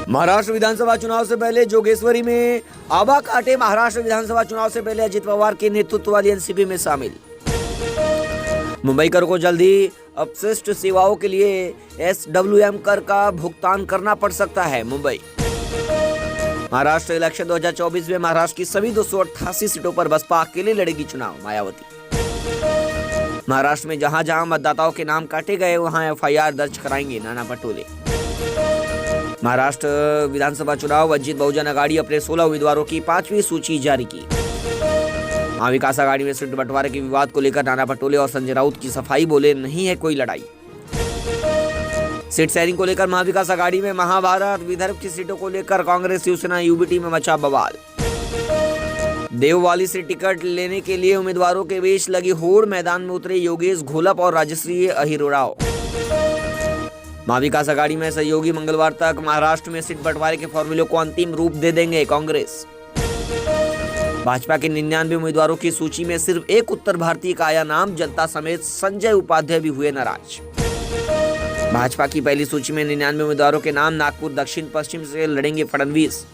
महाराष्ट्र विधानसभा चुनाव से पहले जोगेश्वरी में आबा काटे। महाराष्ट्र विधानसभा चुनाव से पहले अजित पवार के नेतृत्व वाली एनसीपी में शामिल। मुंबईकर को जल्दी अपशिष्ट सेवाओं के लिए एसडब्ल्यूएम कर का भुगतान करना पड़ सकता है। मुंबई महाराष्ट्र इलेक्शन 2024 में महाराष्ट्र की सभी 288 सीटों पर बसपा अकेले लड़ेगी चुनाव। मायावती महाराष्ट्र में जहां जहां मतदाताओं के नाम काटे गए वहां एफआईआर दर्ज कराएंगे नाना पटोले। महाराष्ट्र विधानसभा चुनाव अजित बहुजन अघाड़ी अपने 16 उम्मीदवारों की 5वीं सूची जारी की। महाविकास अघाड़ी में सीट बंटवारे के विवाद को लेकर नाना पटोले और संजय राउत की सफाई, बोले नहीं है कोई लड़ाई। सीट शेयरिंग को लेकर महाविकास अघाड़ी में महाभारत। विदर्भ की सीटों को लेकर कांग्रेस शिवसेना यूबीटी में मचा बवाल। देववाली से टिकट लेने के लिए उम्मीदवारों के बीच लगी होड़। मैदान में उतरे योगेश घोलप और राजश्री अहिरोराव। महाविकास अघाड़ी में सहयोगी मंगलवार तक महाराष्ट्र में सीट बंटवारे के फॉर्मूले को अंतिम रूप दे देंगे। कांग्रेस भाजपा के 99 उम्मीदवारों की सूची में सिर्फ एक उत्तर भारतीय का आया नाम। जनता समेत संजय उपाध्याय भी हुए नाराज। भाजपा की पहली सूची में 99 उम्मीदवारों के नाम। नागपुर दक्षिण पश्चिम से लड़ेंगे फडणवीस।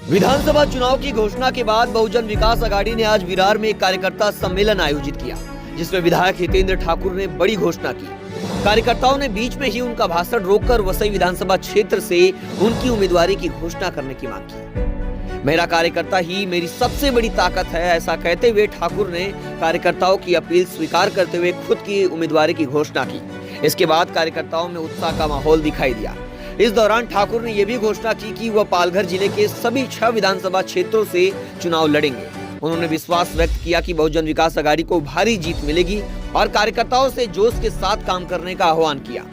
विधानसभा चुनाव की घोषणा के बाद बहुजन विकास अघाड़ी ने आज विरार में एक कार्यकर्ता सम्मेलन आयोजित किया, जिसमें विधायक हितेंद्र ठाकुर ने बड़ी घोषणा की। कार्यकर्ताओं ने बीच में ही उनका भाषण रोककर वसई विधानसभा क्षेत्र से उनकी उम्मीदवारी की घोषणा करने की मांग की। मेरा कार्यकर्ता ही मेरी सबसे बड़ी ताकत है, ऐसा कहते हुए ठाकुर ने कार्यकर्ताओं की अपील स्वीकार करते हुए खुद की उम्मीदवारी की घोषणा की। इसके बाद कार्यकर्ताओं में उत्साह का माहौल दिखाई दिया। इस दौरान ठाकुर ने यह भी घोषणा की कि वह पालघर जिले के सभी 6 विधानसभा क्षेत्रों से चुनाव लड़ेंगे। उन्होंने विश्वास व्यक्त किया कि बहुजन विकास अघाड़ी को भारी जीत मिलेगी और कार्यकर्ताओं से जोश के साथ काम करने का आह्वान किया।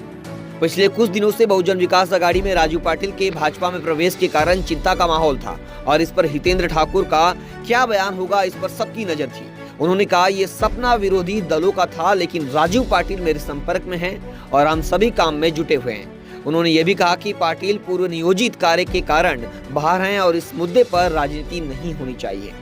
पिछले कुछ दिनों से बहुजन विकास अघाड़ी में राजू पाटिल के भाजपा में प्रवेश के कारण चिंता का माहौल था और इस पर हितेंद्र ठाकुर का क्या बयान होगा, इस पर सबकी नजर थी। उन्होंने कहा, ये सपना विरोधी दलों का था, लेकिन राजू पाटिल मेरे संपर्क में हैं और हम सभी काम में जुटे हुए हैं। उन्होंने ये भी कहा कि पाटिल पूर्व नियोजित कार्य के कारण बाहर हैं और इस मुद्दे पर राजनीति नहीं होनी चाहिए।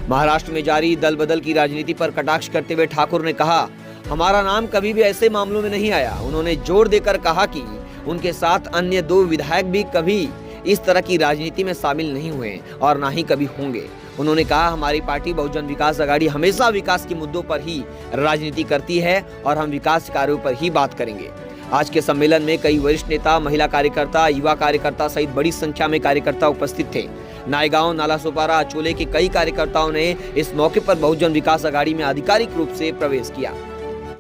महाराष्ट्र में जारी दल बदल की राजनीति पर कटाक्ष करते हुए ठाकुर ने कहा, हमारा नाम कभी भी ऐसे मामलों में नहीं आया। उन्होंने जोर देकर कहा कि उनके साथ अन्य 2 विधायक भी कभी इस तरह की राजनीति में शामिल नहीं हुए और ना ही कभी होंगे। उन्होंने कहा, हमारी पार्टी बहुजन विकास अघाड़ी हमेशा विकास के मुद्दों पर ही राजनीति करती है और हम विकास कार्यों पर ही बात करेंगे। आज के सम्मेलन में कई वरिष्ठ नेता, महिला कार्यकर्ता, युवा कार्यकर्ता सहित बड़ी संख्या में कार्यकर्ता उपस्थित थे। नायगांव, नालासोपारा, अचोले के कई कार्यकर्ताओं ने इस मौके पर बहुजन विकास अघाड़ी में आधिकारिक रूप से प्रवेश किया।